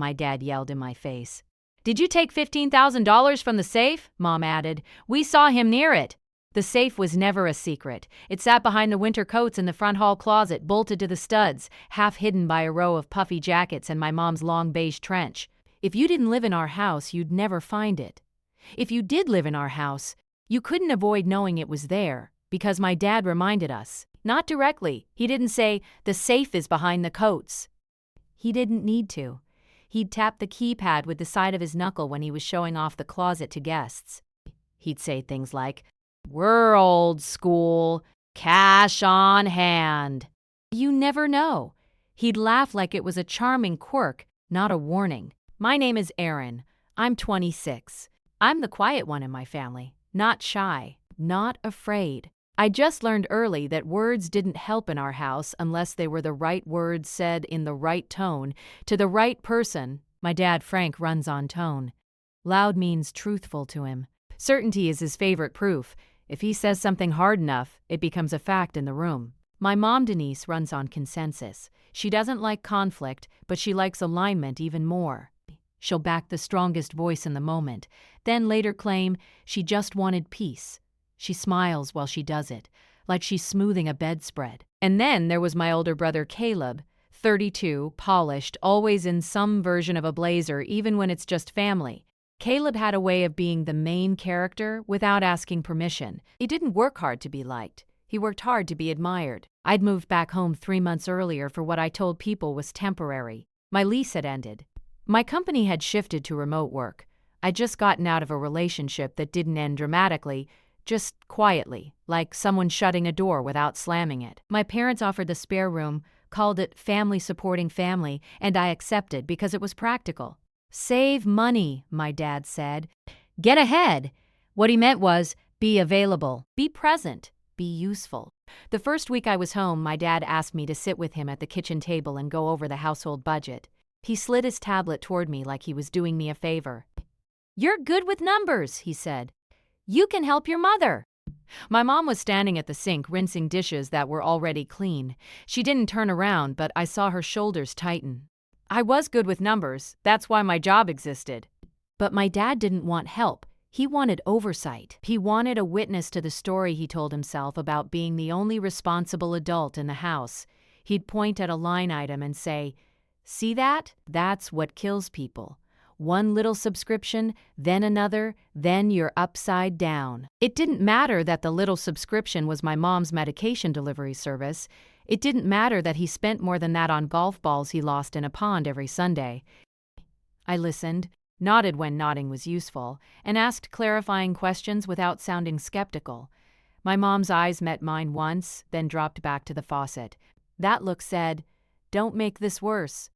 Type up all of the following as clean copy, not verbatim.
my dad yelled in my face. "Did you take $15,000 from the safe?" Mom added. "We saw him near it." The safe was never a secret. It sat behind the winter coats in the front hall closet, bolted to the studs, half hidden by a row of puffy jackets and my mom's long beige trench. If you didn't live in our house, you'd never find it. If you did live in our house, you couldn't avoid knowing it was there, because my dad reminded us. Not directly. He didn't say, "The safe is behind the coats." He didn't need to. He'd tap the keypad with the side of his knuckle when he was showing off the closet to guests. He'd say things like, "We're old school, cash on hand." You never know. He'd laugh like it was a charming quirk, not a warning. My name is Erin. I'm 26. I'm the quiet one in my family, not shy, not afraid. I just learned early that words didn't help in our house unless they were the right words said in the right tone, to the right person. My dad, Frank, runs on tone. Loud means truthful to him. Certainty is his favorite proof. If he says something hard enough, it becomes a fact in the room. My mom, Denise, runs on consensus. She doesn't like conflict, but she likes alignment even more. She'll back the strongest voice in the moment, then later claim she just wanted peace. She smiles while she does it, like she's smoothing a bedspread. And then there was my older brother Caleb, 32, polished, always in some version of a blazer, even when it's just family. Caleb had a way of being the main character without asking permission. He didn't work hard to be liked. He worked hard to be admired. I'd moved back home 3 months earlier for what I told people was temporary. My lease had ended. My company had shifted to remote work. I'd just gotten out of a relationship that didn't end dramatically, just quietly, like someone shutting a door without slamming it. My parents offered the spare room, called it family supporting family, and I accepted because it was practical. "Save money," my dad said. "Get ahead." What he meant was, be available, be present, be useful. The first week I was home, my dad asked me to sit with him at the kitchen table and go over the household budget. He slid his tablet toward me like he was doing me a favor. "You're good with numbers," he said. "You can help your mother." My mom was standing at the sink rinsing dishes that were already clean. She didn't turn around, but I saw her shoulders tighten. I was good with numbers. That's why my job existed. But my dad didn't want help. He wanted oversight. He wanted a witness to the story he told himself about being the only responsible adult in the house. He'd point at a line item and say, "See that? That's what kills people. One little subscription, then another, then you're upside down." It didn't matter that the little subscription was my mom's medication delivery service. It didn't matter that he spent more than that on golf balls he lost in a pond every Sunday. I listened, nodded when nodding was useful, and asked clarifying questions without sounding skeptical. My mom's eyes met mine once, then dropped back to the faucet. That look said, "Don't make this worse."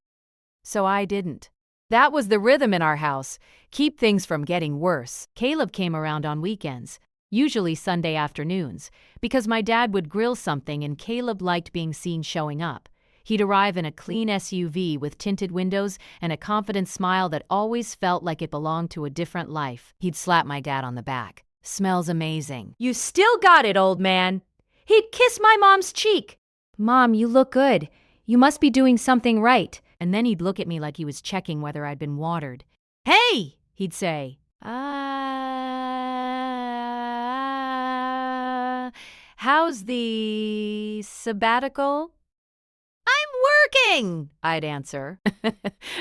So I didn't. That was the rhythm in our house. Keep things from getting worse. Caleb came around on weekends, usually Sunday afternoons, because my dad would grill something and Caleb liked being seen showing up. He'd arrive in a clean SUV with tinted windows and a confident smile that always felt like it belonged to a different life. He'd slap my dad on the back. "Smells amazing." "You still got it, old man." He'd kiss my mom's cheek. "Mom, you look good. You must be doing something right." And then he'd look at me like he was checking whether I'd been watered. "Hey," he'd say. How's the sabbatical?" "I'm working," I'd answer.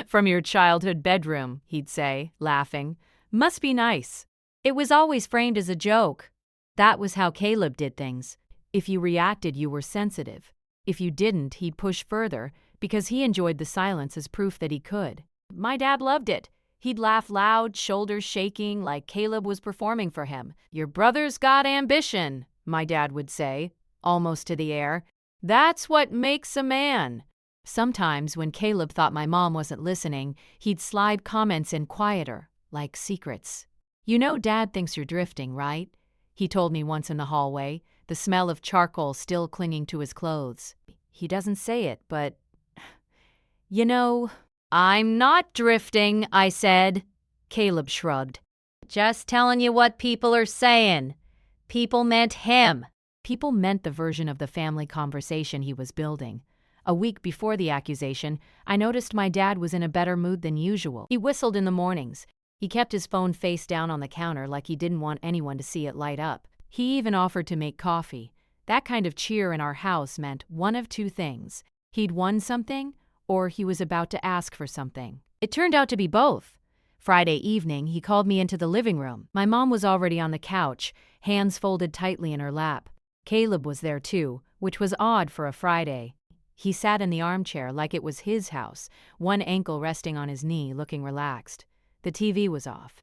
"From your childhood bedroom," he'd say, laughing. "Must be nice." It was always framed as a joke. That was how Caleb did things. If you reacted, you were sensitive. If you didn't, he'd push further, because he enjoyed the silence as proof that he could. My dad loved it. He'd laugh loud, shoulders shaking, like Caleb was performing for him. "Your brother's got ambition," my dad would say, almost to the air. "That's what makes a man." Sometimes, when Caleb thought my mom wasn't listening, he'd slide comments in quieter, like secrets. "You know Dad thinks you're drifting, right?" he told me once in the hallway, the smell of charcoal still clinging to his clothes. He doesn't say it, but... "You know..." "I'm not drifting," I said. Caleb shrugged. "Just telling you what people are saying." People meant him. People meant the version of the family conversation he was building. A week before the accusation, I noticed my dad was in a better mood than usual. He whistled in the mornings. He kept his phone face down on the counter like he didn't want anyone to see it light up. He even offered to make coffee. That kind of cheer in our house meant one of two things. He'd won something, or he was about to ask for something. It turned out to be both. Friday evening, he called me into the living room. My mom was already on the couch, hands folded tightly in her lap. Caleb was there too, which was odd for a Friday. He sat in the armchair like it was his house, one ankle resting on his knee, looking relaxed. The TV was off.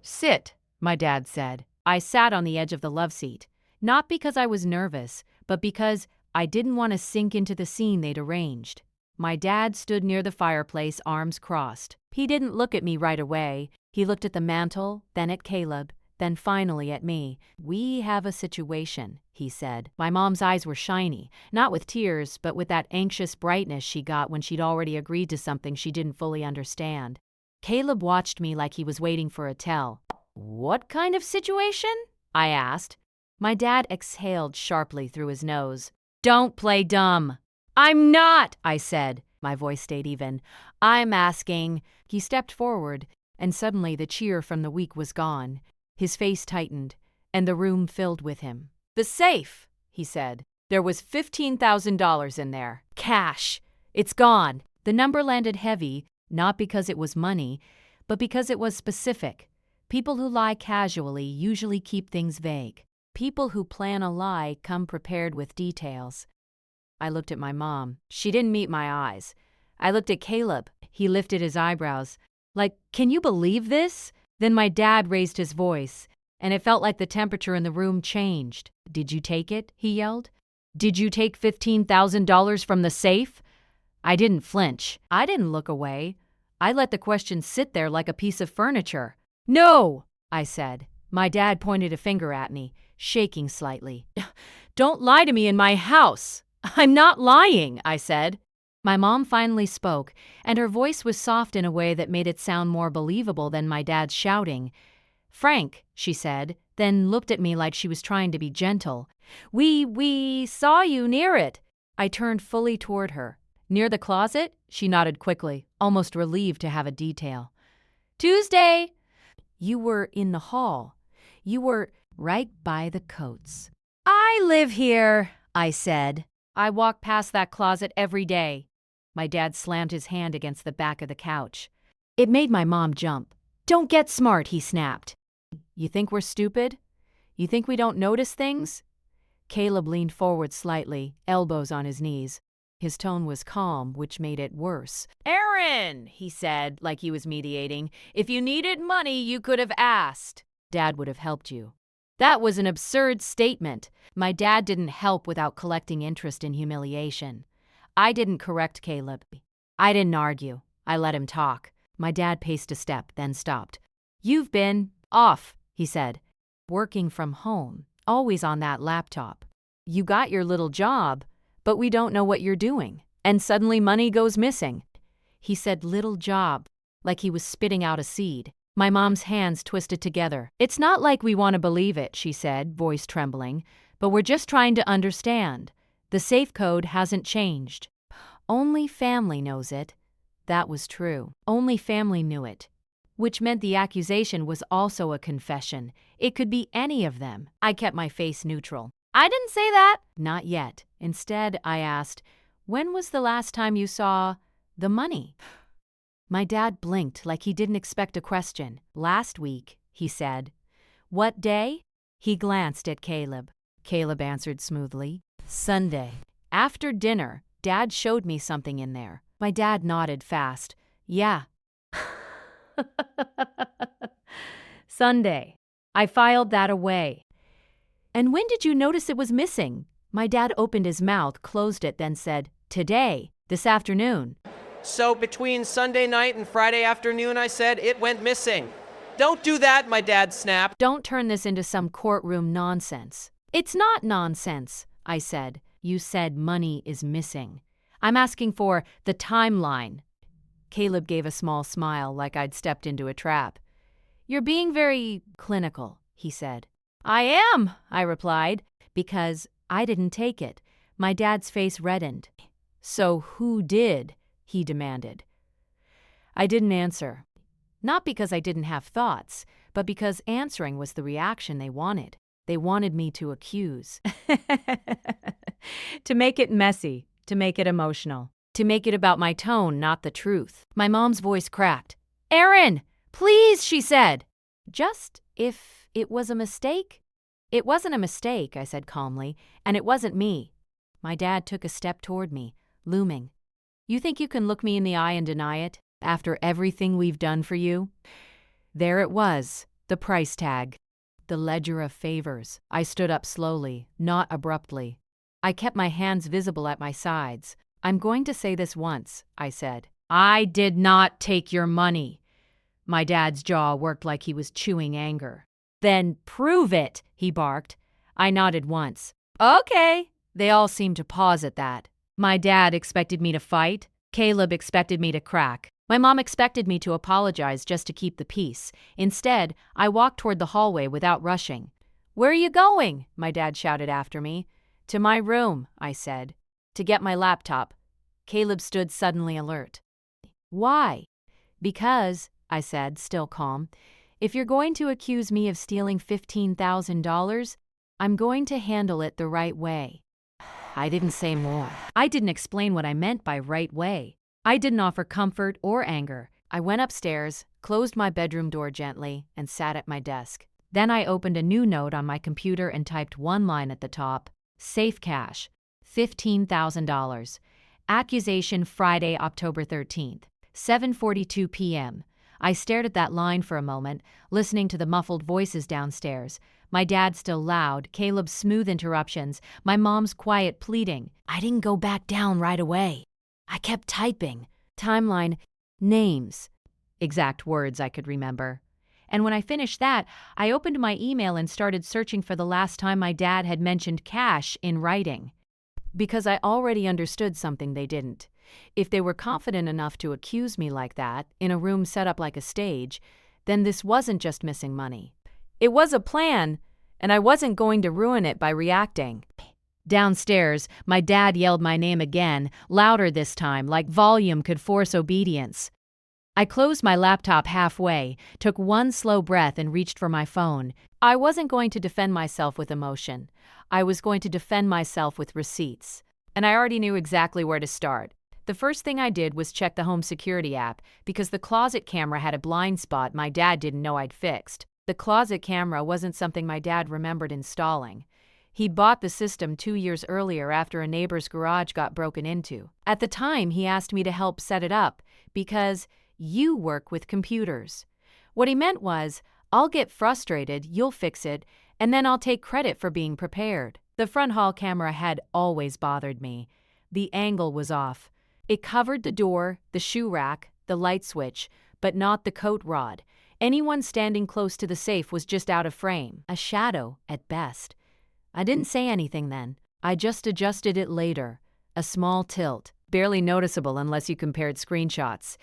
Sit, my dad said. I sat on the edge of the love seat, not because I was nervous, but because I didn't want to sink into the scene they'd arranged. My dad stood near the fireplace, arms crossed. He didn't look at me right away. He looked at the mantel, then at Caleb, then finally at me. "We have a situation," he said. My mom's eyes were shiny, not with tears, but with that anxious brightness she got when she'd already agreed to something she didn't fully understand. Caleb watched me like he was waiting for a tell. "What kind of situation?" I asked. My dad exhaled sharply through his nose. "Don't play dumb." "I'm not," I said. My voice stayed even. "I'm asking." He stepped forward, and suddenly the cheer from the week was gone. His face tightened, and the room filled with him. "The safe," he said. "There was $15,000 in there. Cash. It's gone." The number landed heavy, not because it was money, but because it was specific. People who lie casually usually keep things vague. People who plan a lie come prepared with details. I looked at my mom. She didn't meet my eyes. I looked at Caleb. He lifted his eyebrows. Like, "Can you believe this?" Then my dad raised his voice, and it felt like the temperature in the room changed. "Did you take it?" he yelled. "Did you take $15,000 from the safe?" I didn't flinch. I didn't look away. I let the question sit there like a piece of furniture. "No," I said. My dad pointed a finger at me, shaking slightly. "Don't lie to me in my house." "I'm not lying," I said. My mom finally spoke, and her voice was soft in a way that made it sound more believable than my dad's shouting. "Frank," she said, then looked at me like she was trying to be gentle. We saw you near it." I turned fully toward her. "Near the closet?" She nodded quickly, almost relieved to have a detail. "Tuesday." "You were in the hall. You were right by the coats." "I live here," I said. "I walk past that closet every day." My dad slammed his hand against the back of the couch. It made my mom jump. "Don't get smart," he snapped. "You think we're stupid? You think we don't notice things?" Caleb leaned forward slightly, elbows on his knees. His tone was calm, which made it worse. "Aaron," he said, like he was mediating, "if you needed money, you could have asked. Dad would have helped you." That was an absurd statement. My dad didn't help without collecting interest in humiliation. I didn't correct Caleb. I didn't argue. I let him talk. My dad paced a step, then stopped. "You've been off," he said. "Working from home, always on that laptop. You got your little job, but we don't know what you're doing. And suddenly money goes missing." He said little job, like he was spitting out a seed. My mom's hands twisted together. "It's not like we want to believe it," she said, voice trembling, "but we're just trying to understand. The safe code hasn't changed. Only family knows it." That was true. Only family knew it. Which meant the accusation was also a confession. It could be any of them. I kept my face neutral. "I didn't say that." "Not yet." Instead, I asked, "When was the last time you saw the money?" My dad blinked like he didn't expect a question. "Last week," he said. "What day?" He glanced at Caleb. Caleb answered smoothly. "Sunday. After dinner, Dad showed me something in there." My dad nodded fast. "Yeah." "Sunday. I filed that away." "And when did you notice it was missing?" My dad opened his mouth, closed it, then said, "Today, this afternoon." "So between Sunday night and Friday afternoon," I said, "it went missing." "Don't do that," my dad snapped. "Don't turn this into some courtroom nonsense." "It's not nonsense," I said. "You said money is missing. I'm asking for the timeline." Caleb gave a small smile like I'd stepped into a trap. "You're being very clinical," he said. "I am," I replied, because I didn't take it. My dad's face reddened. "So who did?" he demanded. I didn't answer. Not because I didn't have thoughts, but because answering was the reaction they wanted. They wanted me to accuse. To make it messy, to make it emotional, to make it about my tone, not the truth. My mom's voice cracked. "Erin, please," she said. "Just if it was a mistake?" "It wasn't a mistake," I said calmly, "and it wasn't me." My dad took a step toward me, looming. "You think you can look me in the eye and deny it, after everything we've done for you?" There it was, the price tag, the ledger of favors. I stood up slowly, not abruptly. I kept my hands visible at my sides. "I'm going to say this once," I said. "I did not take your money." My dad's jaw worked like he was chewing anger. "Then prove it," he barked. I nodded once. "Okay." They all seemed to pause at that. My dad expected me to fight. Caleb expected me to crack. My mom expected me to apologize just to keep the peace. Instead, I walked toward the hallway without rushing. "Where are you going?" my dad shouted after me. "To my room," I said. "To get my laptop." Caleb stood suddenly alert. "Why?" "Because," I said, still calm, "if you're going to accuse me of stealing $15,000, I'm going to handle it the right way." I didn't say more. I didn't explain what I meant by right way. I didn't offer comfort or anger. I went upstairs, closed my bedroom door gently, and sat at my desk. Then I opened a new note on my computer and typed one line at the top: "Safe cash, $15,000. Accusation Friday, October 13th, 7:42 p.m. I stared at that line for a moment, listening to the muffled voices downstairs. My dad still loud, Caleb's smooth interruptions, my mom's quiet pleading. I didn't go back down right away. I kept typing. Timeline, names. Exact words I could remember. And when I finished that, I opened my email and started searching for the last time my dad had mentioned cash in writing. Because I already understood something they didn't. If they were confident enough to accuse me like that, in a room set up like a stage, then this wasn't just missing money. It was a plan, and I wasn't going to ruin it by reacting. Downstairs, my dad yelled my name again, louder this time, like volume could force obedience. I closed my laptop halfway, took one slow breath, and reached for my phone. I wasn't going to defend myself with emotion. I was going to defend myself with receipts. And I already knew exactly where to start. The first thing I did was check the home security app, because the closet camera had a blind spot my dad didn't know I'd fixed. The closet camera wasn't something my dad remembered installing. He'd bought the system 2 years earlier after a neighbor's garage got broken into. At the time, he asked me to help set it up, because you work with computers. What he meant was, I'll get frustrated, you'll fix it, and then I'll take credit for being prepared. The front hall camera had always bothered me. The angle was off. It covered the door, the shoe rack, the light switch, but not the coat rod. Anyone standing close to the safe was just out of frame, a shadow at best. I didn't say anything then. I just adjusted it later. A small tilt, barely noticeable unless you compared screenshots.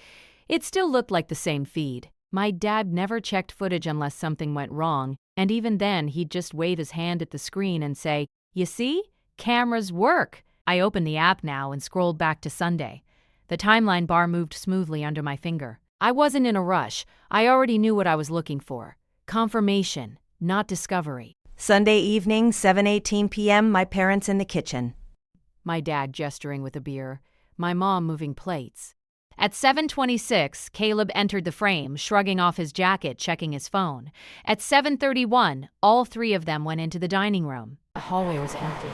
It still looked like the same feed. My dad never checked footage unless something went wrong, and even then he'd just wave his hand at the screen and say, "You see? Cameras work." I opened the app now and scrolled back to Sunday. The timeline bar moved smoothly under my finger. I wasn't in a rush. I already knew what I was looking for. Confirmation, not discovery. Sunday evening, 7:18 p.m., my parents in the kitchen. My dad gesturing with a beer. My mom moving plates. At 7:26, Caleb entered the frame, shrugging off his jacket, checking his phone. At 7:31, all three of them went into the dining room. The hallway was empty.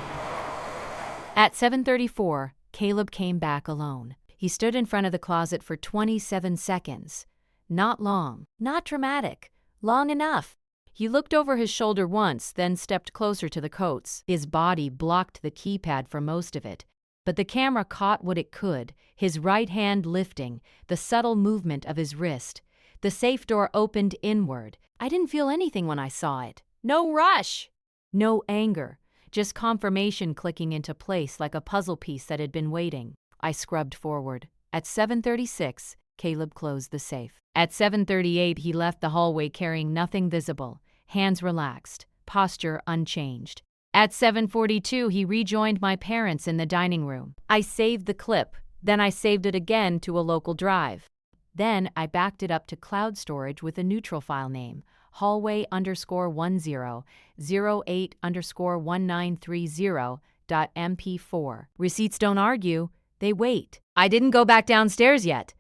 At 7:34, Caleb came back alone. He stood in front of the closet for 27 seconds. Not long, not dramatic, long enough. He looked over his shoulder once, then stepped closer to the coats. His body blocked the keypad for most of it. But the camera caught what it could, his right hand lifting, the subtle movement of his wrist. The safe door opened inward. I didn't feel anything when I saw it. No rush! No anger. Just confirmation clicking into place like a puzzle piece that had been waiting. I scrubbed forward. At 7:36, Caleb closed the safe. At 7:38, he left the hallway carrying nothing visible, hands relaxed, posture unchanged. At 7:42, he rejoined my parents in the dining room. I saved the clip, then I saved it again to a local drive. Then I backed it up to cloud storage with a neutral file name, hallway_1008_1930.mp4. Receipts don't argue, they wait. I didn't go back downstairs yet.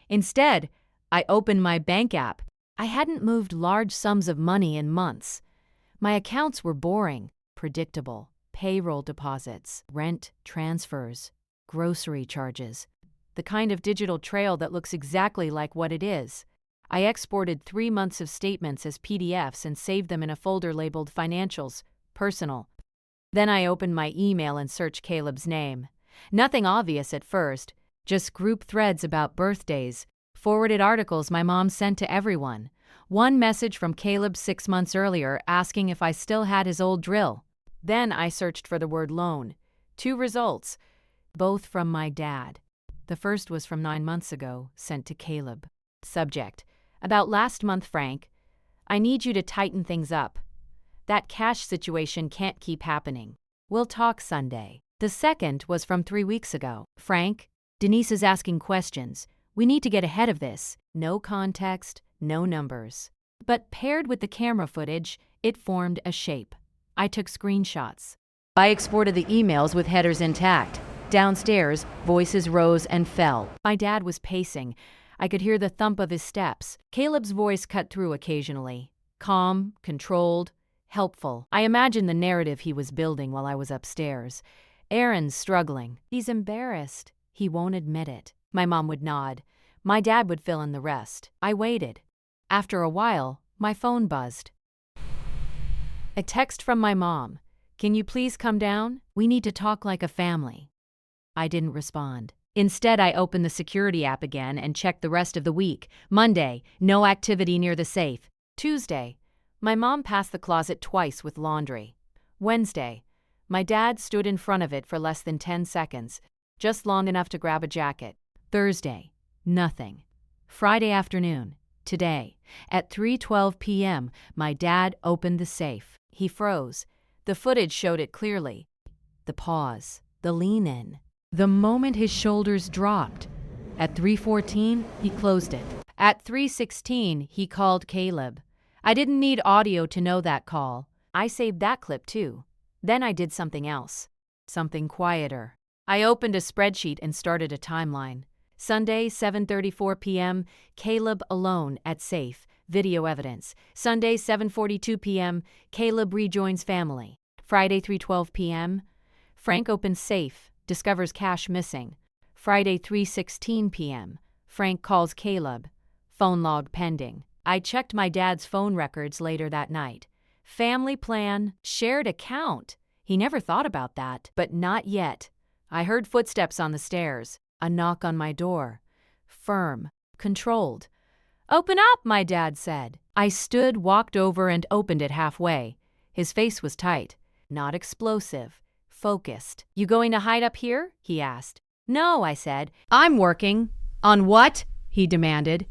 Instead, I opened my bank app. I hadn't moved large sums of money in months. My accounts were boring, predictable. Payroll deposits, rent transfers, grocery charges. The kind of digital trail that looks exactly like what it is. I exported 3 months of statements as PDFs and saved them in a folder labeled Financials, Personal. Then I opened my email and searched Caleb's name. Nothing obvious at first, just group threads about birthdays, forwarded articles my mom sent to everyone. One message from Caleb 6 months earlier asking if I still had his old drill. Then I searched for the word loan. 2 results, both from my dad. The first was from 9 months ago, sent to Caleb. Subject: About last month, Frank. I need you to tighten things up. That cash situation can't keep happening. We'll talk Sunday. The second was from 3 weeks ago. Frank, Denise is asking questions. We need to get ahead of this. No context, no numbers. But paired with the camera footage, it formed a shape. I took screenshots. I exported the emails with headers intact. Downstairs, voices rose and fell. My dad was pacing. I could hear the thump of his steps. Caleb's voice cut through occasionally. Calm, controlled, helpful. I imagined the narrative he was building while I was upstairs. Aaron's struggling. He's embarrassed. He won't admit it. My mom would nod. My dad would fill in the rest. I waited. After a while, my phone buzzed. A text from my mom. Can you please come down? We need to talk like a family. I didn't respond. Instead, I opened the security app again and checked the rest of the week. Monday, no activity near the safe. Tuesday, my mom passed the closet twice with laundry. Wednesday, my dad stood in front of it for less than 10 seconds, just long enough to grab a jacket. Thursday, nothing. Friday afternoon, today, at 3:12 p.m., my dad opened the safe. He froze. The footage showed it clearly. The pause, the lean in. The moment his shoulders dropped. At 3:14, he closed it. At 3:16, he called Caleb. I didn't need audio to know that call. I saved that clip too. Then I did something else. Something quieter. I opened a spreadsheet and started a timeline. Sunday, 7:34 p.m., Caleb alone at safe. Video evidence. Sunday, 7:42 p.m., Caleb rejoins family. Friday, 3:12 p.m., Frank opens safe. Discovers cash missing. Friday, 3:16 p.m. Frank calls Caleb. Phone log pending. I checked my dad's phone records later that night. Family plan, shared account. He never thought about that, but not yet. I heard footsteps on the stairs. A knock on my door. Firm, controlled. Open up, my dad said. I stood, walked over, and opened it halfway. His face was tight, not explosive. Focused. You going to hide up here? He asked. No, I said. I'm working. On what? He demanded.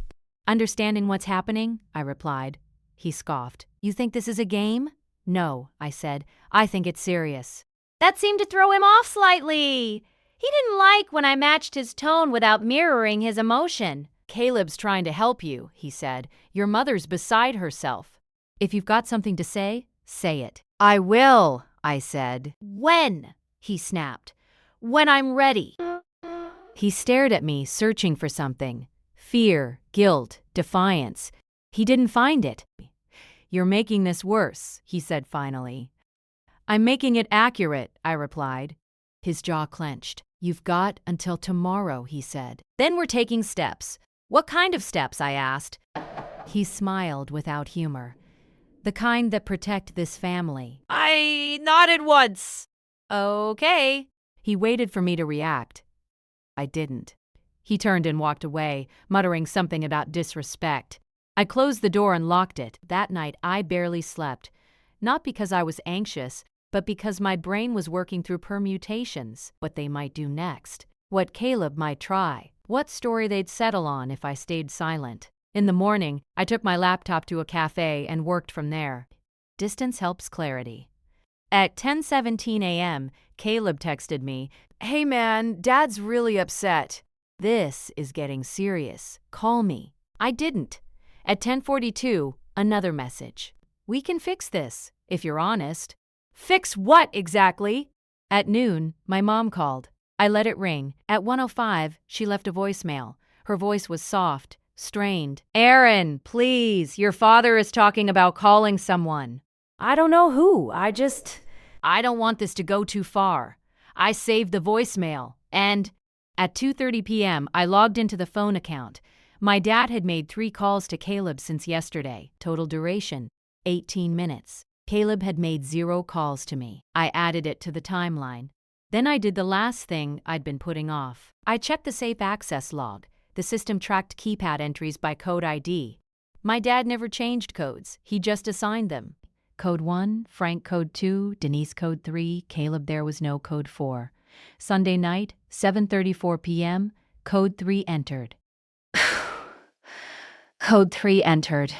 Understanding what's happening, I replied. He scoffed. You think this is a game? No, I said. I think it's serious. That seemed to throw him off slightly. He didn't like when I matched his tone without mirroring his emotion. Caleb's trying to help you, he said. Your mother's beside herself. If you've got something to say it. I will, I said. When? He snapped. When I'm ready. He stared at me, searching for something. Fear, guilt, defiance. He didn't find it. You're making this worse, he said finally. I'm making it accurate, I replied. His jaw clenched. You've got until tomorrow, he said. Then we're taking steps. What kind of steps? I asked. He smiled without humor. The kind that protect this family. I nodded once. Okay. He waited for me to react. I didn't. He turned and walked away, muttering something about disrespect. I closed the door and locked it. That night, I barely slept. Not because I was anxious, but because my brain was working through permutations, what they might do next, what Caleb might try, what story they'd settle on if I stayed silent. In the morning, I took my laptop to a cafe and worked from there. Distance helps clarity. At 10:17 a.m., Caleb texted me, "Hey man, Dad's really upset. This is getting serious. Call me." I didn't. At 10:42, another message. "We can fix this, if you're honest." Fix what exactly? At noon, my mom called. I let it ring. At 1:05, she left a voicemail. Her voice was soft, strained. "Aaron, please, your father is talking about calling someone." "I don't know who, I don't want this to go too far." I saved the voicemail, and at 2:30 p.m., I logged into the phone account. My dad had made 3 calls to Caleb since yesterday. Total duration, 18 minutes. Caleb had made 0 calls to me. I added it to the timeline. Then I did the last thing I'd been putting off. I checked the safe access log. The system tracked keypad entries by code ID. My dad never changed codes. He just assigned them. Code 1, Frank code 2, Denise code 3, Caleb there was no code 4. Sunday night, 7:34 p.m., code 3 entered. Code 3 entered.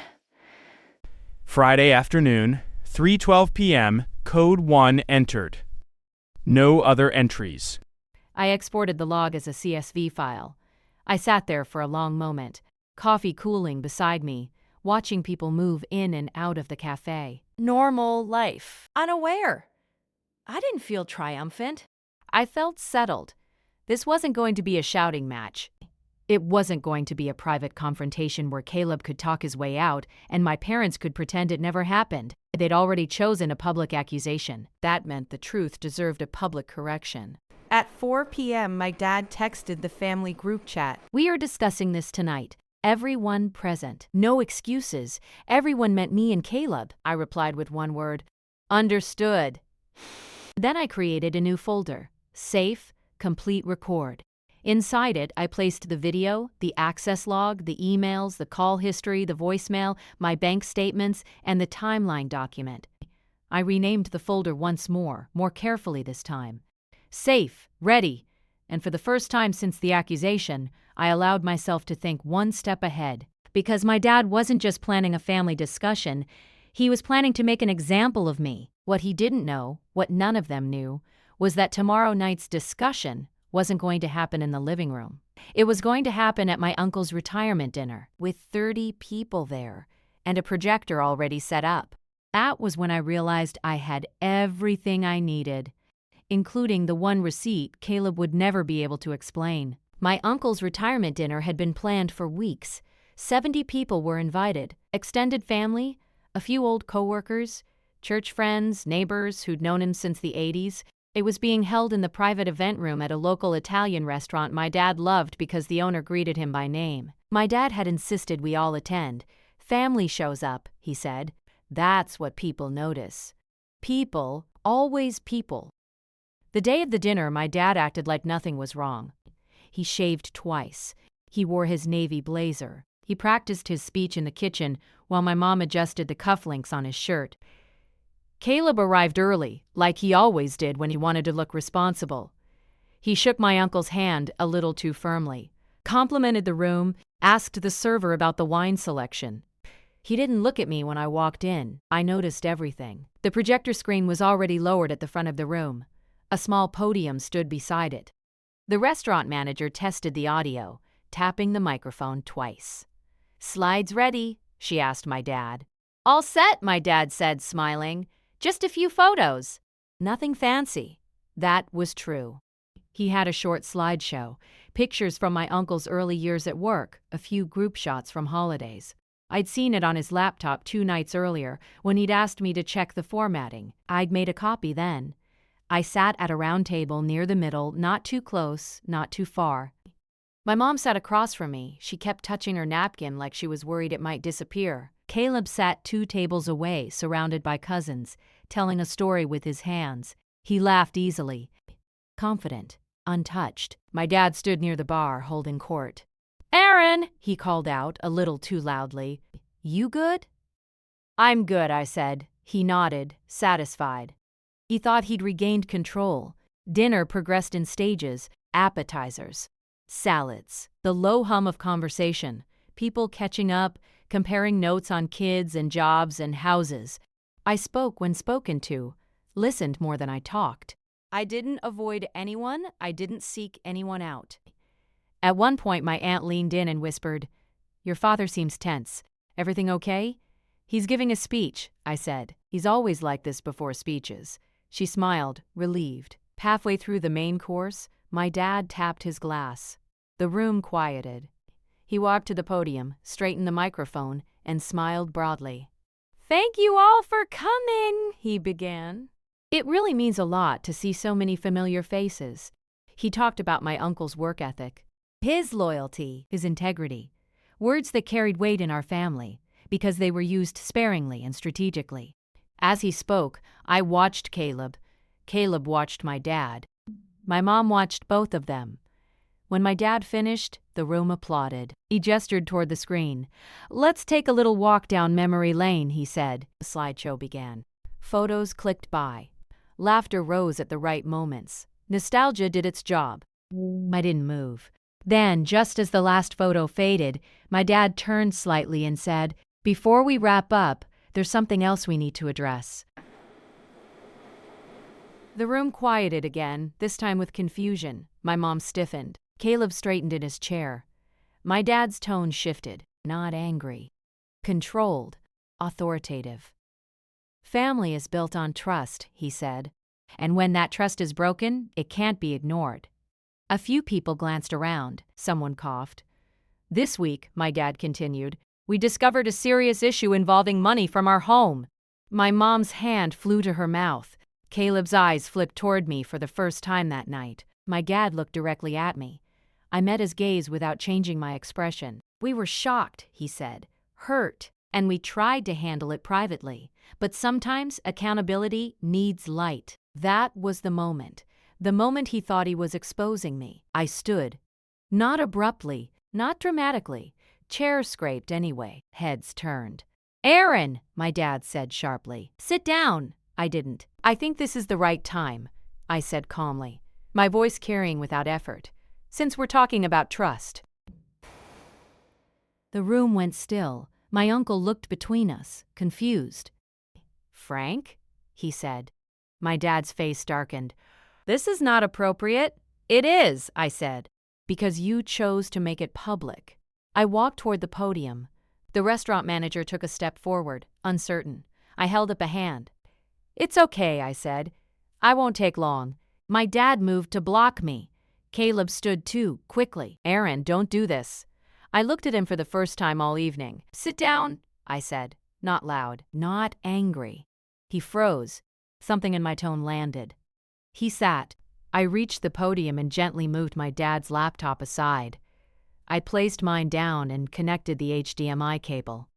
Friday afternoon, 3:12 p.m., code 1 entered. No other entries. I exported the log as a CSV file. I sat there for a long moment, coffee cooling beside me, watching people move in and out of the cafe. Normal life. Unaware. I didn't feel triumphant. I felt settled. This wasn't going to be a shouting match. It wasn't going to be a private confrontation where Caleb could talk his way out and my parents could pretend it never happened. They'd already chosen a public accusation. That meant the truth deserved a public correction. At 4 p.m., my dad texted the family group chat. "We are discussing this tonight. Everyone present. No excuses. Everyone meant me and Caleb." I replied with one word. "Understood." Then I created a new folder. Safe, complete record. Inside it, I placed the video, the access log, the emails, the call history, the voicemail, my bank statements, and the timeline document. I renamed the folder once more carefully this time. Safe, ready, and for the first time since the accusation, I allowed myself to think one step ahead. Because my dad wasn't just planning a family discussion, he was planning to make an example of me. What he didn't know, what none of them knew, was that tomorrow night's discussion wasn't going to happen in the living room. It was going to happen at my uncle's retirement dinner, with 30 people there, and a projector already set up. That was when I realized I had everything I needed, including the one receipt Caleb would never be able to explain. My uncle's retirement dinner had been planned for weeks. 70 people were invited, extended family, a few old coworkers, church friends, neighbors who'd known him since the 80s. It was being held in the private event room at a local Italian restaurant my dad loved because the owner greeted him by name. My dad had insisted we all attend. "Family shows up," he said. "That's what people notice." People, always people. The day of the dinner, my dad acted like nothing was wrong. He shaved twice. He wore his navy blazer. He practiced his speech in the kitchen while my mom adjusted the cufflinks on his shirt. Caleb arrived early, like he always did when he wanted to look responsible. He shook my uncle's hand a little too firmly, complimented the room, asked the server about the wine selection. He didn't look at me when I walked in. I noticed everything. The projector screen was already lowered at the front of the room. A small podium stood beside it. The restaurant manager tested the audio, tapping the microphone twice. "Slides ready?" she asked my dad. "All set," my dad said, smiling. "Just a few photos." Nothing fancy. That was true. He had a short slideshow, pictures from my uncle's early years at work, a few group shots from holidays. I'd seen it on his laptop 2 nights earlier when he'd asked me to check the formatting. I'd made a copy then. I sat at a round table near the middle, not too close, not too far. My mom sat across from me. She kept touching her napkin like she was worried it might disappear. Caleb sat 2 tables away, surrounded by cousins, telling a story with his hands. He laughed easily, confident, untouched. My dad stood near the bar, holding court. "Aaron," he called out, a little too loudly. "You good?" "I'm good," I said. He nodded, satisfied. He thought he'd regained control. Dinner progressed in stages, appetizers, salads, the low hum of conversation. people catching up, comparing notes on kids and jobs and houses. I spoke when spoken to, listened more than I talked. I didn't avoid anyone, I didn't seek anyone out. At one point, my aunt leaned in and whispered, "Your father seems tense. Everything okay?" "He's giving a speech," I said. "He's always like this before speeches." She smiled, relieved. Halfway through the main course, my dad tapped his glass. The room quieted. He walked to the podium, straightened the microphone, and smiled broadly. "Thank you all for coming," he began. "It really means a lot to see so many familiar faces." He talked about my uncle's work ethic, his loyalty, his integrity, words that carried weight in our family because they were used sparingly and strategically. As he spoke, I watched Caleb. Caleb watched my dad. My mom watched both of them. When my dad finished, the room applauded. He gestured toward the screen. "Let's take a little walk down memory lane," he said. The slideshow began. Photos clicked by. Laughter rose at the right moments. Nostalgia did its job. I didn't move. Then, just as the last photo faded, my dad turned slightly and said, "Before we wrap up, there's something else we need to address." The room quieted again, this time with confusion. My mom stiffened. Caleb straightened in his chair. My dad's tone shifted, not angry. Controlled, authoritative. "Family is built on trust," he said. "And when that trust is broken, it can't be ignored." A few people glanced around. Someone coughed. "This week," my dad continued, "we discovered a serious issue involving money from our home." My mom's hand flew to her mouth. Caleb's eyes flipped toward me for the first time that night. My dad looked directly at me. I met his gaze without changing my expression. "We were shocked," he said, "hurt, and we tried to handle it privately. But sometimes accountability needs light." That was the moment he thought he was exposing me. I stood. Not abruptly, not dramatically. Chairs scraped anyway. Heads turned. "Aaron," my dad said sharply. "Sit down." I didn't. "I think this is the right time," I said calmly, my voice carrying without effort, "since we're talking about trust." The room went still. My uncle looked between us, confused. "Frank?" he said. My dad's face darkened. "This is not appropriate." "It is," I said, "because you chose to make it public." I walked toward the podium. The restaurant manager took a step forward, uncertain. I held up a hand. "It's okay," I said. "I won't take long." My dad moved to block me. Caleb stood too, quickly. "Aaron, don't do this." I looked at him for the first time all evening. "Sit down," I said, not loud, not angry. He froze. Something in my tone landed. He sat. I reached the podium and gently moved my dad's laptop aside. I placed mine down and connected the HDMI cable.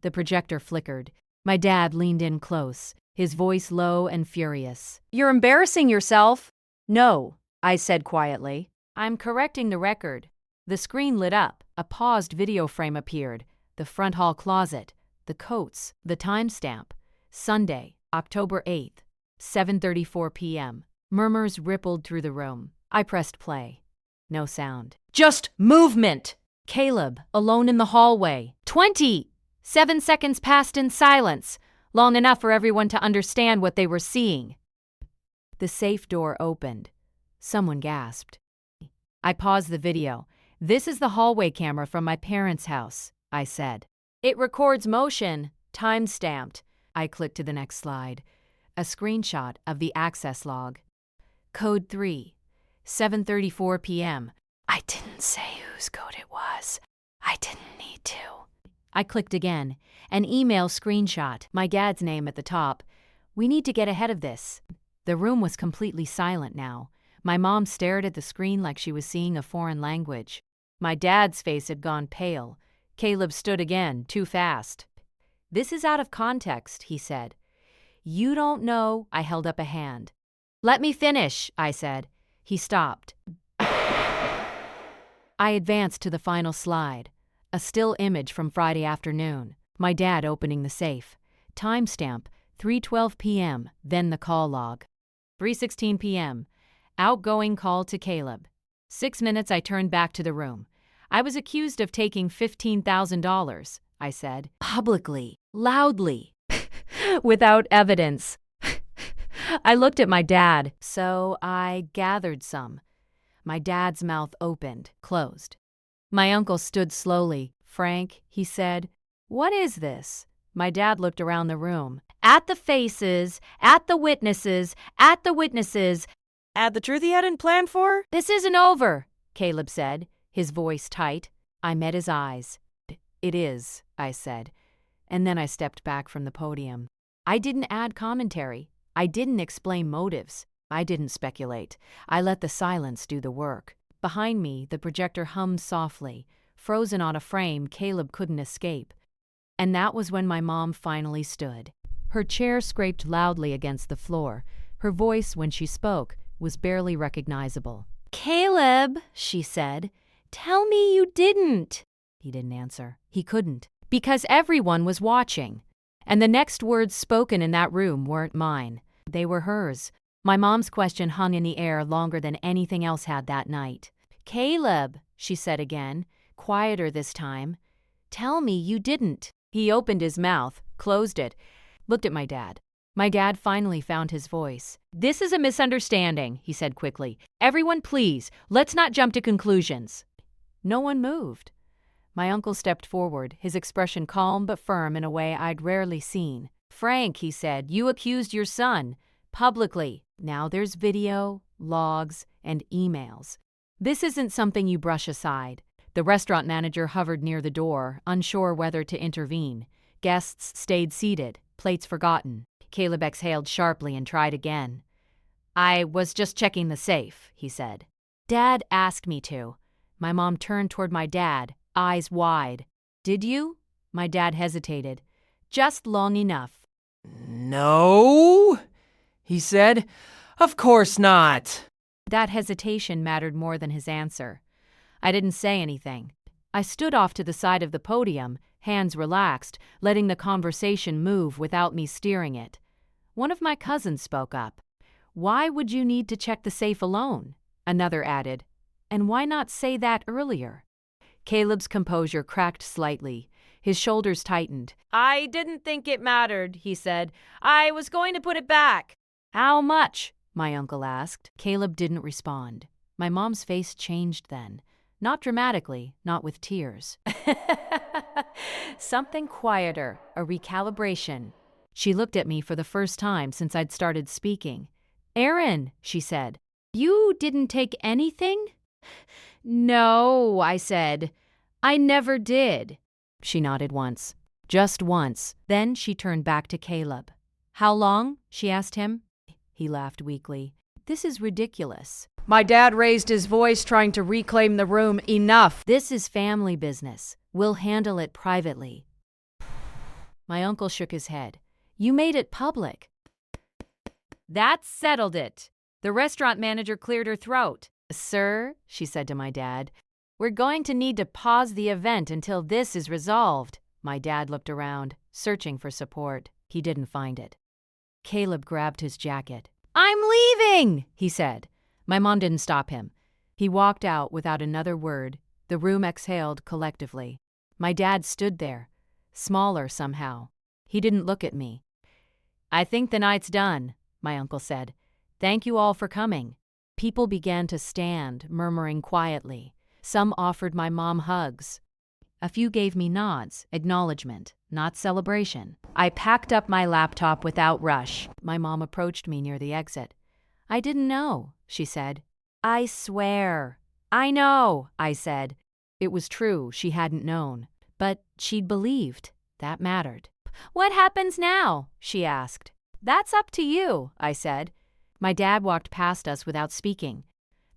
The projector flickered. My dad leaned in close, his voice low and furious. "You're embarrassing yourself." "No," I said quietly. "I'm correcting the record." The screen lit up. A paused video frame appeared. The front hall closet. The coats. The timestamp. Sunday, October 8th, 7:34 p.m. Murmurs rippled through the room. I pressed play. No sound. "Just movement!" Caleb, alone in the hallway. 7 seconds passed in silence, long enough for everyone to understand what they were seeing. The safe door opened. Someone gasped. I paused the video. "This is the hallway camera from my parents' house," I said. "It records motion, time-stamped." I clicked to the next slide. A screenshot of the access log. Code 3, 7:34 p.m. I didn't say whose code it was. I didn't need to. I clicked again. An email screenshot, my dad's name at the top. "We need to get ahead of this." The room was completely silent now. My mom stared at the screen like she was seeing a foreign language. My dad's face had gone pale. Caleb stood again, too fast. "This is out of context," he said. "You don't know." I held up a hand. "Let me finish," I said. He stopped. I advanced to the final slide. A still image from Friday afternoon. My dad opening the safe. Timestamp, 3:12 p.m., then the call log. 3:16 p.m. Outgoing call to Caleb. 6 minutes I turned back to the room. I was accused of taking $15,000, I said, publicly, loudly, without evidence. I looked at my dad, so I gathered some. My dad's mouth opened, closed. My uncle stood slowly. Frank, he said, "What is this?" My dad looked around the room. At the faces, at the witnesses, at the witnesses. Add the truth he hadn't planned for? "This isn't over," Caleb said, his voice tight. I met his eyes. "It is," I said, and then I stepped back from the podium. I didn't add commentary. I didn't explain motives. I didn't speculate. I let the silence do the work. Behind me, the projector hummed softly. Frozen on a frame Caleb couldn't escape. And that was when my mom finally stood. Her chair scraped loudly against the floor. Her voice, when she spoke, was barely recognizable. "Caleb," she said, "tell me you didn't." He didn't answer. He couldn't, because everyone was watching. And the next words spoken in that room weren't mine. They were hers. My mom's question hung in the air longer than anything else had that night. "Caleb," she said again, quieter this time, "tell me you didn't." He opened his mouth, closed it, looked at my dad. My dad finally found his voice. "This is a misunderstanding," he said quickly. "Everyone, please, let's not jump to conclusions." No one moved. My uncle stepped forward, his expression calm but firm in a way I'd rarely seen. "Frank," he said, "you accused your son, publicly. Now there's video, logs, and emails. This isn't something you brush aside." The restaurant manager hovered near the door, unsure whether to intervene. Guests stayed seated, plates forgotten. Caleb exhaled sharply and tried again. "I was just checking the safe," he said. "Dad asked me to." My mom turned toward my dad, eyes wide. "Did you?" My dad hesitated. "Just long enough." "No," he said. "Of course not." That hesitation mattered more than his answer. I didn't say anything. I stood off to the side of the podium, hands relaxed, letting the conversation move without me steering it. One of my cousins spoke up. "Why would you need to check the safe alone?" Another added, "And why not say that earlier?" Caleb's composure cracked slightly. His shoulders tightened. "I didn't think it mattered," he said. "I was going to put it back." "How much?" my uncle asked. Caleb didn't respond. My mom's face changed then. Not dramatically, not with tears. Something quieter, a recalibration. She looked at me for the first time since I'd started speaking. "Aaron," she said, "you didn't take anything?" "No," I said. "I never did." She nodded once. Just once. Then she turned back to Caleb. "How long?" she asked him. He laughed weakly. "This is ridiculous." My dad raised his voice, trying to reclaim the room. "Enough." "This is family business. We'll handle it privately." My uncle shook his head. "You made it public." "That settled it." The restaurant manager cleared her throat. "Sir," she said to my dad, "we're going to need to pause the event until this is resolved." My dad looked around, searching for support. He didn't find it. Caleb grabbed his jacket. "I'm leaving," he said. My mom didn't stop him. He walked out without another word. The room exhaled collectively. My dad stood there, smaller somehow. He didn't look at me. "I think the night's done," my uncle said. "Thank you all for coming." People began to stand, murmuring quietly. Some offered my mom hugs. A few gave me nods, acknowledgement, not celebration. I packed up my laptop without rush. My mom approached me near the exit. "I didn't know," she said. "I swear." "I know," I said. It was true, she hadn't known. But she'd believed. That mattered. "What happens now?" she asked. "That's up to you," I said. My dad walked past us without speaking.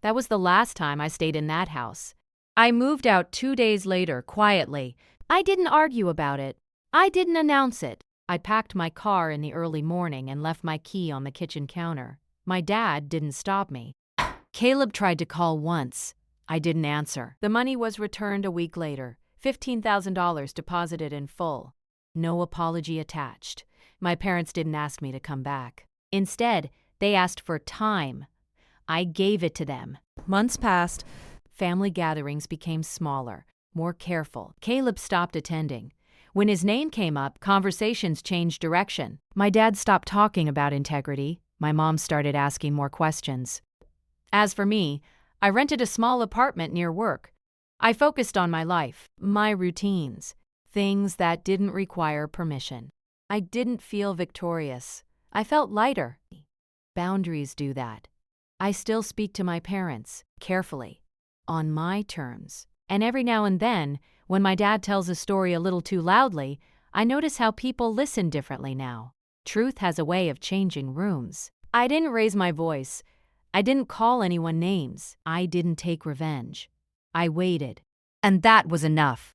That was the last time I stayed in that house. I moved out 2 days later, quietly. I didn't argue about it. I didn't announce it. I packed my car in the early morning and left my key on the kitchen counter. My dad didn't stop me. Caleb tried to call once. I didn't answer. The money was returned a week later, $15,000 deposited in full. No apology attached. My parents didn't ask me to come back. Instead, they asked for time. I gave it to them. Months passed. Family gatherings became smaller, more careful. Caleb stopped attending. When his name came up, conversations changed direction. My dad stopped talking about integrity. My mom started asking more questions. As for me, I rented a small apartment near work. I focused on my life, my routines, things that didn't require permission. I didn't feel victorious. I felt lighter. Boundaries do that. I still speak to my parents, carefully, on my terms. And every now and then, when my dad tells a story a little too loudly, I notice how people listen differently now. Truth has a way of changing rooms. I didn't raise my voice. I didn't call anyone names. I didn't take revenge. I waited. And that was enough.